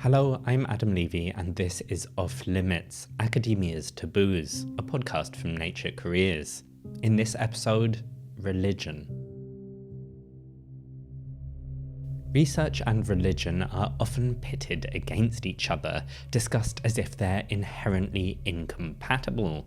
Hello, I'm Adam Levy, and this is Off Limits, Academia's Taboos, a podcast from Nature Careers. In this episode, religion. Research and religion are often pitted against each other, discussed as if they're inherently incompatible.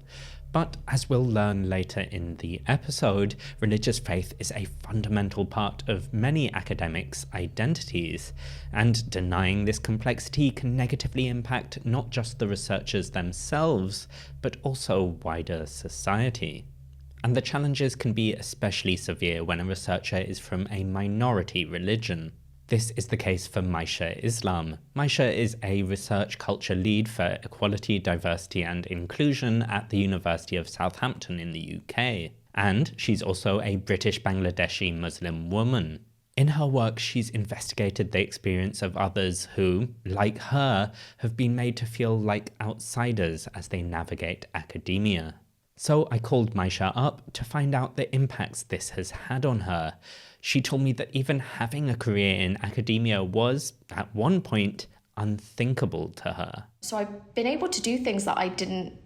But as we'll learn later in the episode, religious faith is a fundamental part of many academics' identities, and denying this complexity can negatively impact not just the researchers themselves, but also wider society. And the challenges can be especially severe when a researcher is from a minority religion. This is the case for Maisha Islam. Maisha is a research culture lead for equality, diversity and inclusion at the University of Southampton in the UK. And she's also a British Bangladeshi Muslim woman. In her work, she's investigated the experience of others who, like her, have been made to feel like outsiders as they navigate academia. So I called Maisha up to find out the impacts this has had on her. She told me that even having a career in academia was, at one point, unthinkable to her. So I've been able to do things that I didn't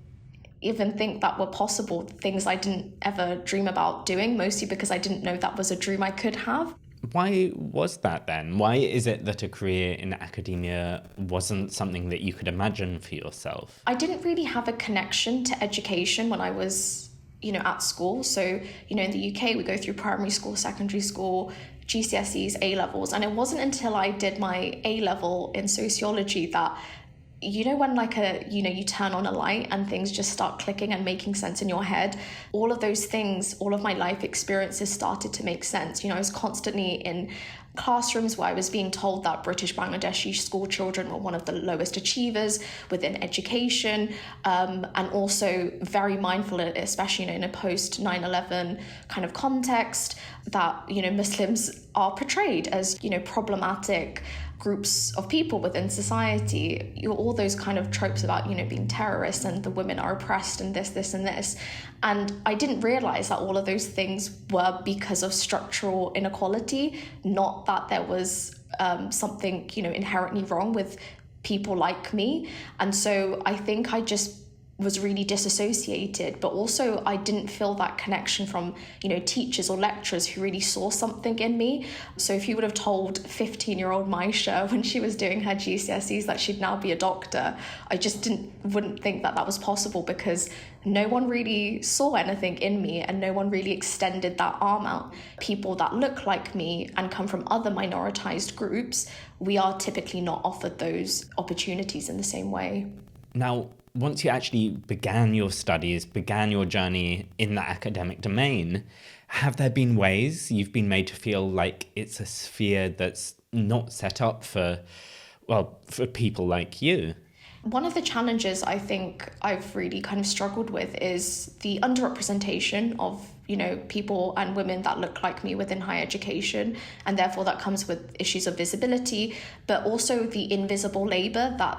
even think that were possible, things I didn't ever dream about doing, mostly because I didn't know that was a dream I could have. Why was that then? Why is it that a career in academia wasn't something that you could imagine for yourself? I didn't really have a connection to education when I was at school. So, in the UK, we go through primary school, secondary school, GCSEs, A-levels. And it wasn't until I did my A-level in sociology that, when you turn on a light and things just start clicking and making sense in your head, all of those things, all of my life experiences started to make sense. I was constantly in classrooms where I was being told that British Bangladeshi school children were one of the lowest achievers within education, and also very mindful, especially in a post 9/11 kind of context, that Muslims are portrayed as problematic groups of people within society. All those kind of tropes about being terrorists and the women are oppressed and this and this. And I didn't realize that all of those things were because of structural inequality, not that there was something inherently wrong with people like me. And so I think I just was really disassociated, but also I didn't feel that connection from teachers or lecturers who really saw something in me. So if you would have told 15-year-old Maisha when she was doing her GCSEs that she'd now be a doctor, I just wouldn't think that was possible, because no one really saw anything in me and no one really extended that arm out. People that look like me and come from other minoritized groups, we are typically not offered those opportunities in the same way. Now, once you actually began your studies, began your journey in the academic domain, have there been ways you've been made to feel like it's a sphere that's not set up for people like you? One of the challenges I think I've really kind of struggled with is the underrepresentation of, people and women that look like me within higher education. And therefore that comes with issues of visibility, but also the invisible labor that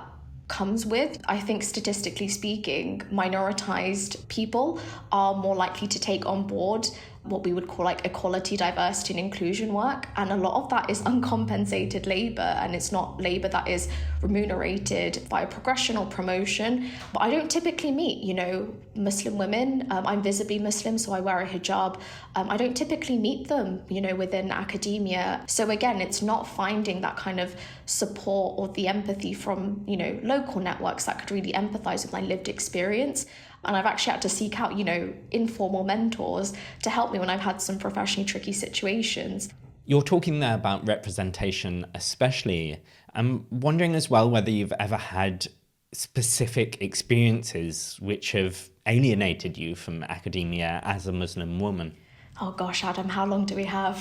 comes with. I think statistically speaking, minoritized people are more likely to take on board what we would call equality, diversity and inclusion work. And a lot of that is uncompensated labor, and it's not labor that is remunerated by progression or promotion. But I don't typically meet, Muslim women. I'm visibly Muslim, so I wear a hijab. I don't typically meet them, within academia. So again, it's not finding that kind of support or the empathy from, local networks that could really empathize with my lived experience. And I've actually had to seek out, informal mentors to help me when I've had some professionally tricky situations. You're talking there about representation especially. I'm wondering as well whether you've ever had specific experiences which have alienated you from academia as a Muslim woman. Oh gosh, Adam, how long do we have?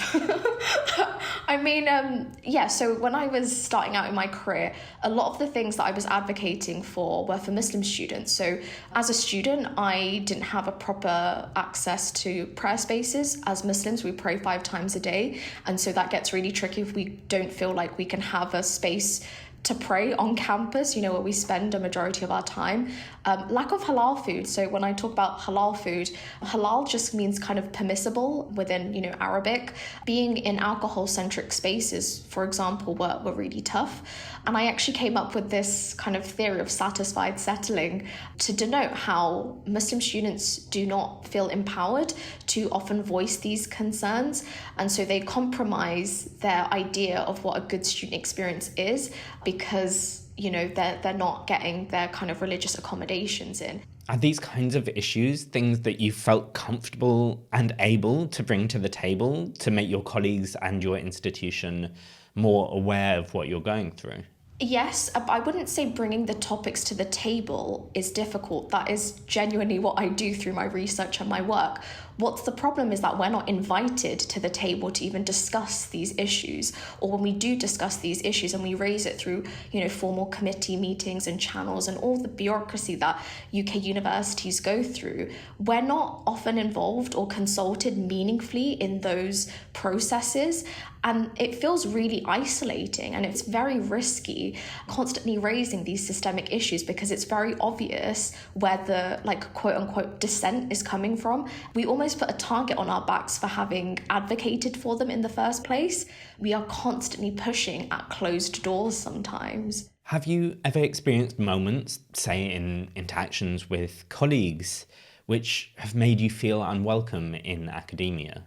So when I was starting out in my career, a lot of the things that I was advocating for were for Muslim students. So as a student, I didn't have a proper access to prayer spaces. As Muslims, we pray 5 times a day. And so that gets really tricky if we don't feel like we can have a space to pray on campus, where we spend a majority of our time. Lack of halal food. So when I talk about halal food, halal just means kind of permissible within, Arabic. Being in alcohol-centric spaces, for example, were really tough. And I actually came up with this kind of theory of satisfied settling to denote how Muslim students do not feel empowered to often voice these concerns. And so they compromise their idea of what a good student experience is because, they're not getting their kind of religious accommodations in. Are these kinds of issues things that you felt comfortable and able to bring to the table to make your colleagues and your institution more aware of what you're going through? Yes, I wouldn't say bringing the topics to the table is difficult. That is genuinely what I do through my research and my work. What's the problem is that we're not invited to the table to even discuss these issues. Or when we do discuss these issues and we raise it through, formal committee meetings and channels and all the bureaucracy that UK universities go through, we're not often involved or consulted meaningfully in those processes. And it feels really isolating and it's very risky constantly raising these systemic issues because it's very obvious where the quote unquote dissent is coming from. We almost put a target on our backs for having advocated for them in the first place. We are constantly pushing at closed doors sometimes. Have you ever experienced moments, say in interactions with colleagues, which have made you feel unwelcome in academia?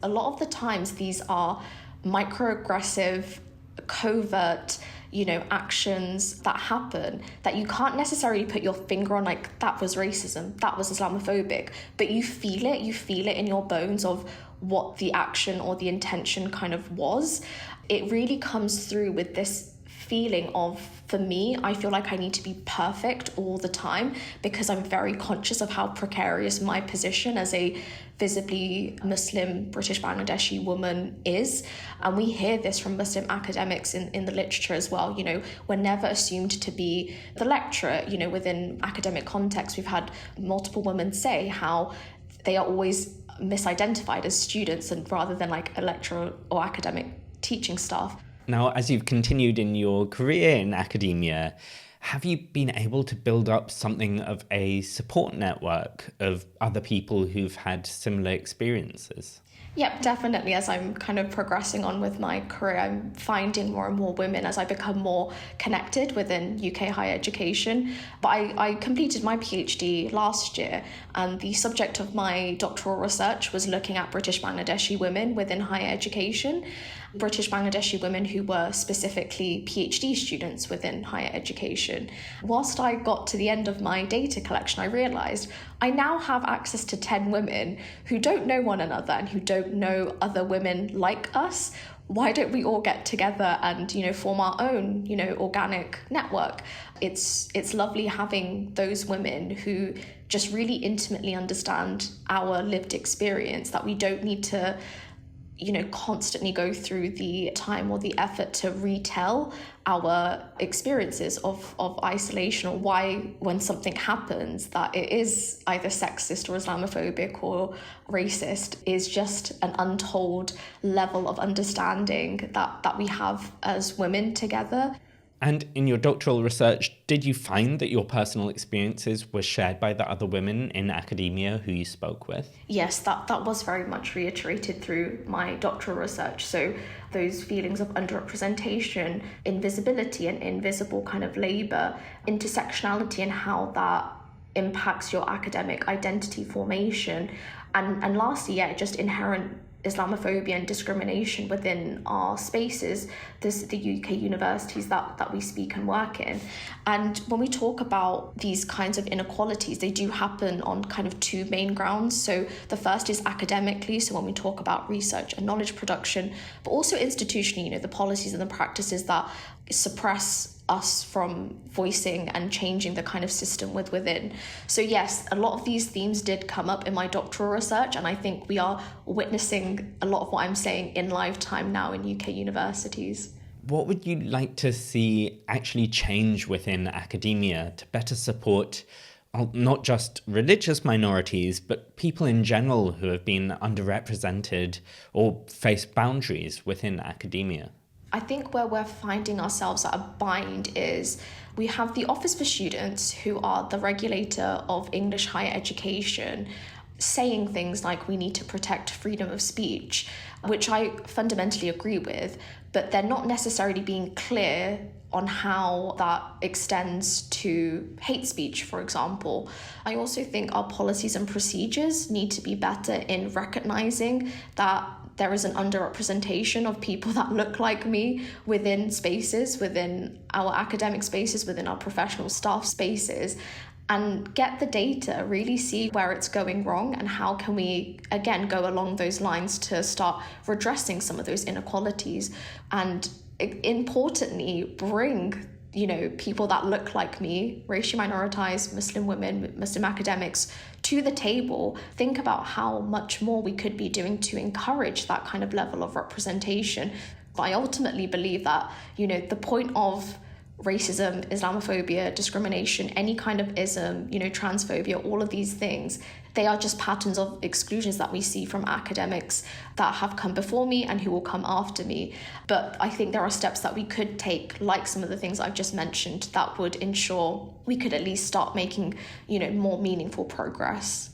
A lot of the times these are microaggressive, covert, actions that happen that you can't necessarily put your finger on, that was racism, that was Islamophobic, but you feel it in your bones of what the action or the intention kind of was. It really comes through with this feeling of, for me, I feel like I need to be perfect all the time because I'm very conscious of how precarious my position as a visibly Muslim British Bangladeshi woman is. And we hear this from Muslim academics in the literature as well. We're never assumed to be the lecturer. Within academic context, we've had multiple women say how they are always misidentified as students and rather than a lecturer or academic teaching staff. Now, as you've continued in your career in academia, have you been able to build up something of a support network of other people who've had similar experiences? Yep, definitely. As I'm kind of progressing on with my career, I'm finding more and more women as I become more connected within UK higher education. But I completed my PhD last year, and the subject of my doctoral research was looking at British Bangladeshi women within higher education. British Bangladeshi women who were specifically PhD students within higher education. Whilst I got to the end of my data collection, I realised I now have access to 10 women who don't know one another and who don't know other women like us. Why don't we all get together and, form our own, organic network? It's lovely having those women who just really intimately understand our lived experience, that we don't need to constantly go through the time or the effort to retell our experiences of isolation, or why when something happens that it is either sexist or Islamophobic or racist is just an untold level of understanding that we have as women together. And in your doctoral research, did you find that your personal experiences were shared by the other women in academia who you spoke with? Yes, that was very much reiterated through my doctoral research. So those feelings of underrepresentation, invisibility and invisible kind of labour, intersectionality and how that impacts your academic identity formation. And lastly, just inherent Islamophobia and discrimination within our spaces, the UK universities that we speak and work in. And when we talk about these kinds of inequalities, they do happen on kind of two main grounds. So the first is academically, so when we talk about research and knowledge production, but also institutionally, the policies and the practices that suppress us from voicing and changing the kind of system within. So yes, a lot of these themes did come up in my doctoral research, and I think we are witnessing a lot of what I'm saying in lifetime now in UK universities. What would you like to see actually change within academia to better support not just religious minorities, but people in general who have been underrepresented or face boundaries within academia? I think where we're finding ourselves at a bind is we have the Office for Students, who are the regulator of English higher education, saying things like we need to protect freedom of speech, which I fundamentally agree with, but they're not necessarily being clear on how that extends to hate speech, for example. I also think our policies and procedures need to be better in recognizing that there is an underrepresentation of people that look like me within spaces, within our academic spaces, within our professional staff spaces, and get the data, really see where it's going wrong and how can we, again, go along those lines to start redressing some of those inequalities. And importantly, bring people that look like me, racially minoritized, Muslim women, Muslim academics, to the table. Think about how much more we could be doing to encourage that kind of level of representation. But I ultimately believe that, the point of racism, Islamophobia, discrimination, any kind of ism, transphobia, all of these things, they are just patterns of exclusions that we see from academics that have come before me and who will come after me. But I think there are steps that we could take, like some of the things I've just mentioned, that would ensure we could at least start making, more meaningful progress.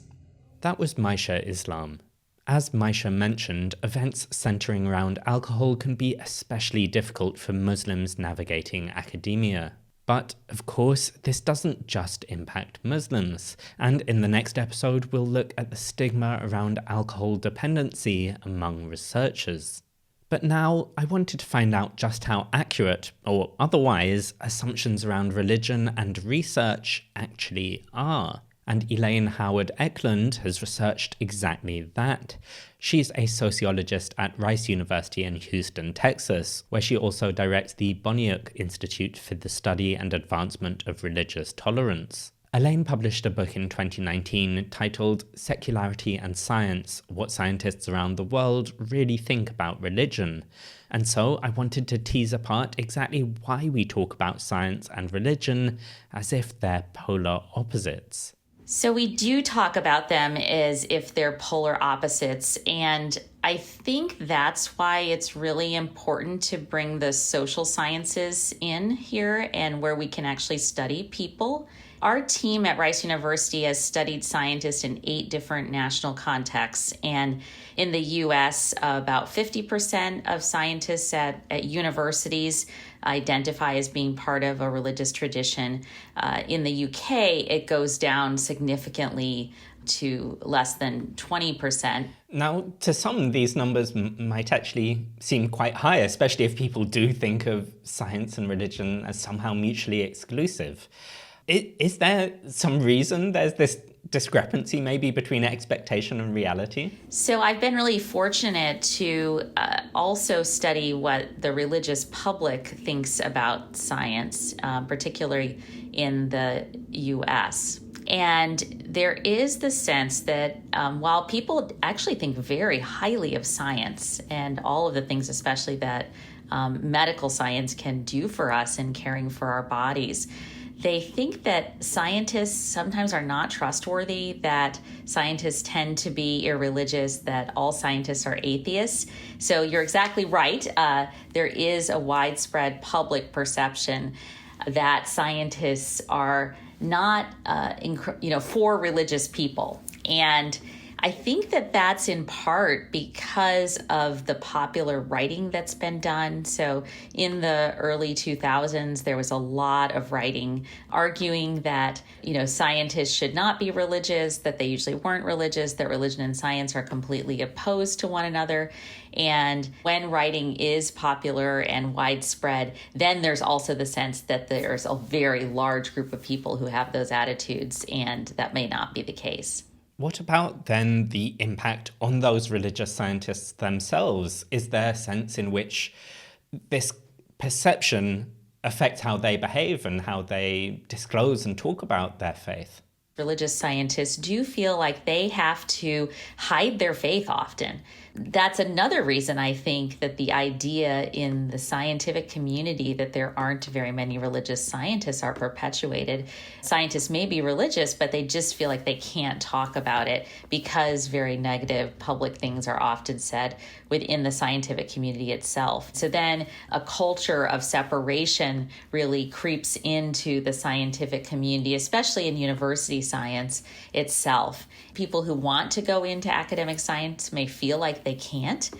That was Maisha Islam. As Maisha mentioned, events centering around alcohol can be especially difficult for Muslims navigating academia. But, of course, this doesn't just impact Muslims, and in the next episode we'll look at the stigma around alcohol dependency among researchers. But now I wanted to find out just how accurate, or otherwise, assumptions around religion and research actually are. And Elaine Howard Ecklund has researched exactly that. She's a sociologist at Rice University in Houston, Texas, where she also directs the Boniuk Institute for the Study and Advancement of Religious Tolerance. Elaine published a book in 2019 titled Secularity and Science: What Scientists Around the World Really Think About Religion. And so I wanted to tease apart exactly why we talk about science and religion as if they're polar opposites. So we do talk about them as if they're polar opposites, and I think that's why it's really important to bring the social sciences in here and where we can actually study people. Our team at Rice University has studied scientists in 8 different national contexts, and in the U.S., about 50% of scientists at universities identify as being part of a religious tradition. In the U.K., it goes down significantly to less than 20%. Now, to some, these numbers might actually seem quite high, especially if people do think of science and religion as somehow mutually exclusive. Is there some reason there's this discrepancy maybe between expectation and reality? So I've been really fortunate to also study what the religious public thinks about science, particularly in the U.S. And there is the sense that while people actually think very highly of science and all of the things, especially that medical science can do for us in caring for our bodies, they think that scientists sometimes are not trustworthy, that scientists tend to be irreligious, that all scientists are atheists. So you're exactly right. There is a widespread public perception that scientists are not, for religious people. And I think that that's in part because of the popular writing that's been done. So in the early 2000s, there was a lot of writing arguing that, scientists should not be religious, that they usually weren't religious, that religion and science are completely opposed to one another. And when writing is popular and widespread, then there's also the sense that there's a very large group of people who have those attitudes, and that may not be the case. What about then the impact on those religious scientists themselves? Is there a sense in which this perception affects how they behave and how they disclose and talk about their faith? Religious scientists do feel like they have to hide their faith often. That's another reason I think that the idea in the scientific community that there aren't very many religious scientists are perpetuated. Scientists may be religious, but they just feel like they can't talk about it because very negative public things are often said within the scientific community itself. So then a culture of separation really creeps into the scientific community, especially in university science itself. People who want to go into academic science may feel like they can't.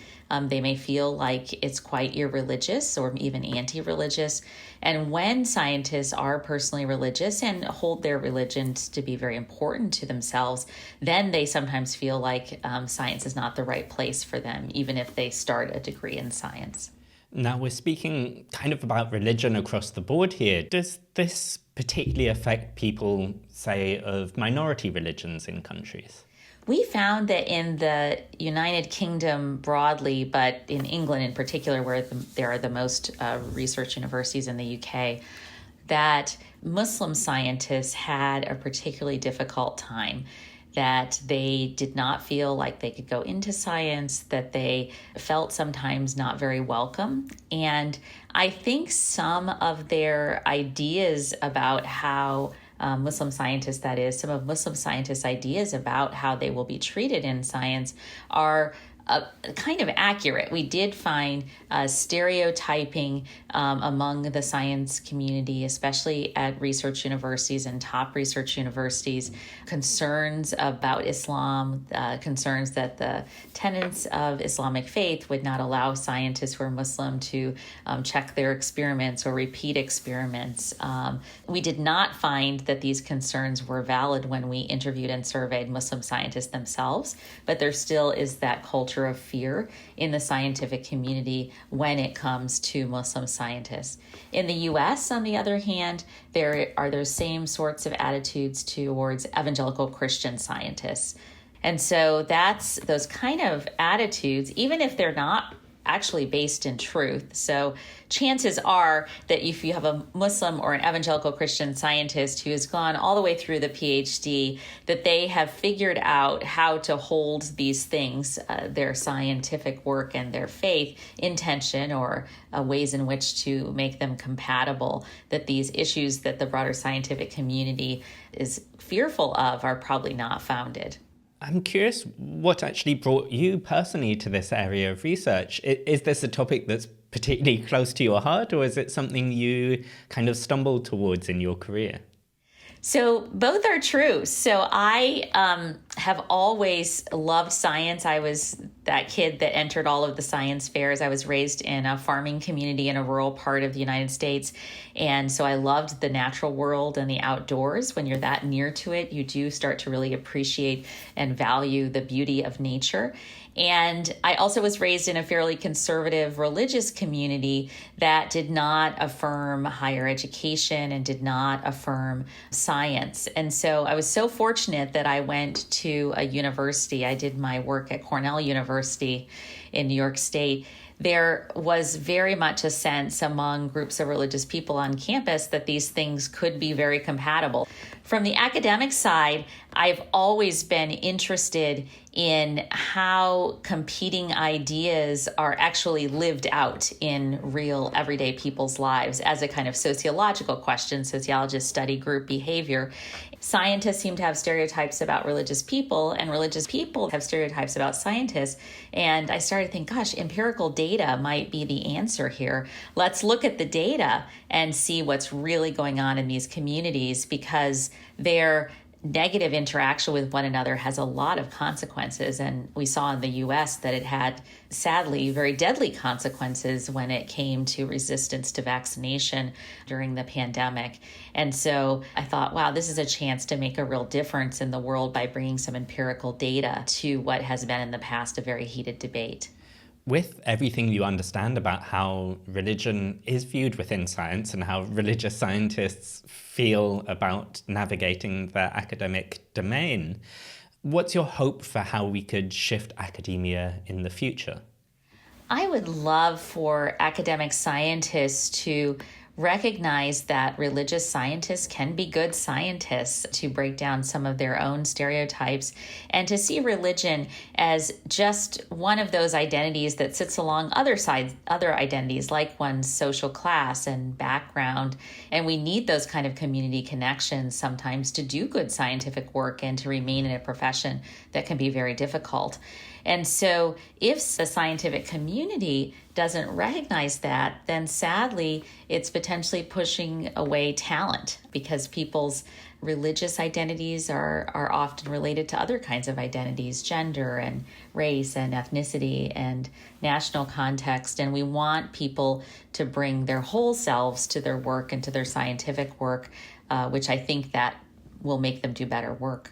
They may feel like it's quite irreligious or even anti-religious. And when scientists are personally religious and hold their religions to be very important to themselves, then they sometimes feel like science is not the right place for them, even if they start a degree in science. Now, we're speaking kind of about religion across the board here. Does this particularly affect people, say, of minority religions in countries? We found that in the United Kingdom broadly, but in England in particular, where there are the most research universities in the UK, that Muslim scientists had a particularly difficult time, that they did not feel like they could go into science, that they felt sometimes not very welcome. And I think some of their ideas about how Muslim scientists, that is, some of Muslim scientists' ideas about how they will be treated in science are kind of accurate. We did find stereotyping among the science community, especially at research universities and top research universities, concerns about Islam, concerns that the tenets of Islamic faith would not allow scientists who are Muslim to check their experiments or repeat experiments. We did not find that these concerns were valid when we interviewed and surveyed Muslim scientists themselves, but there still is that culture of fear in the scientific community when it comes to Muslim scientists. In the US, on the other hand, there are those same sorts of attitudes towards evangelical Christian scientists. And so that's those kind of attitudes, even if they're not actually based in truth. So chances are that if you have a Muslim or an evangelical Christian scientist who has gone all the way through the PhD, that they have figured out how to hold these things, their scientific work and their faith, in tension, or ways in which to make them compatible, that these issues that the broader scientific community is fearful of are probably not founded. I'm curious what actually brought you personally to this area of research. Is this a topic that's particularly close to your heart, or is it something you kind of stumbled towards in your career? So both are true. So I have always loved science. I was that kid that entered all of the science fairs. I was raised in a farming community in a rural part of the United States. And so I loved the natural world and the outdoors. When you're that near to it, you do start to really appreciate and value the beauty of nature. And I also was raised in a fairly conservative religious community that did not affirm higher education and did not affirm science. And so I was so fortunate that I went to a university. I did my work at Cornell University in New York State. There was very much a sense among groups of religious people on campus that these things could be very compatible. From the academic side, I've always been interested in how competing ideas are actually lived out in real everyday people's lives as a kind of sociological question. Sociologists study group behavior. Scientists seem to have stereotypes about religious people, and religious people have stereotypes about scientists. And I started to think, gosh, empirical data might be the answer here. Let's look at the data and see what's really going on in these communities, because their negative interaction with one another has a lot of consequences. And we saw in the US that it had, sadly, very deadly consequences when it came to resistance to vaccination during the pandemic. And so I thought, wow, this is a chance to make a real difference in the world by bringing some empirical data to what has been in the past a very heated debate. With everything you understand about how religion is viewed within science and how religious scientists feel about navigating their academic domain, what's your hope for how we could shift academia in the future? I would love for academic scientists to recognize that religious scientists can be good scientists, to break down some of their own stereotypes, and to see religion as just one of those identities that sits along other identities, like one's social class and background. And we need those kind of community connections sometimes to do good scientific work and to remain in a profession that can be very difficult. And so if the scientific community doesn't recognize that, then sadly, it's potentially pushing away talent, because people's religious identities are often related to other kinds of identities, gender and race and ethnicity and national context. And we want people to bring their whole selves to their work and to their scientific work, which I think that will make them do better work.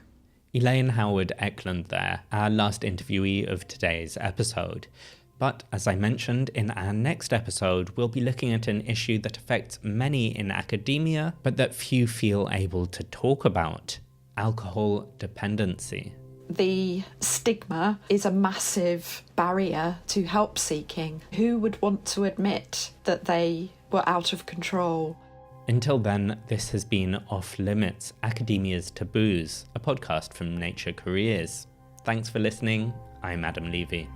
Elaine Howard Ecklund there, our last interviewee of today's episode. But as I mentioned, in our next episode, we'll be looking at an issue that affects many in academia, but that few feel able to talk about: alcohol dependency. The stigma is a massive barrier to help seeking. Who would want to admit that they were out of control? Until then, this has been Off Limits, Academia's Taboos, a podcast from Nature Careers. Thanks for listening. I'm Adam Levy.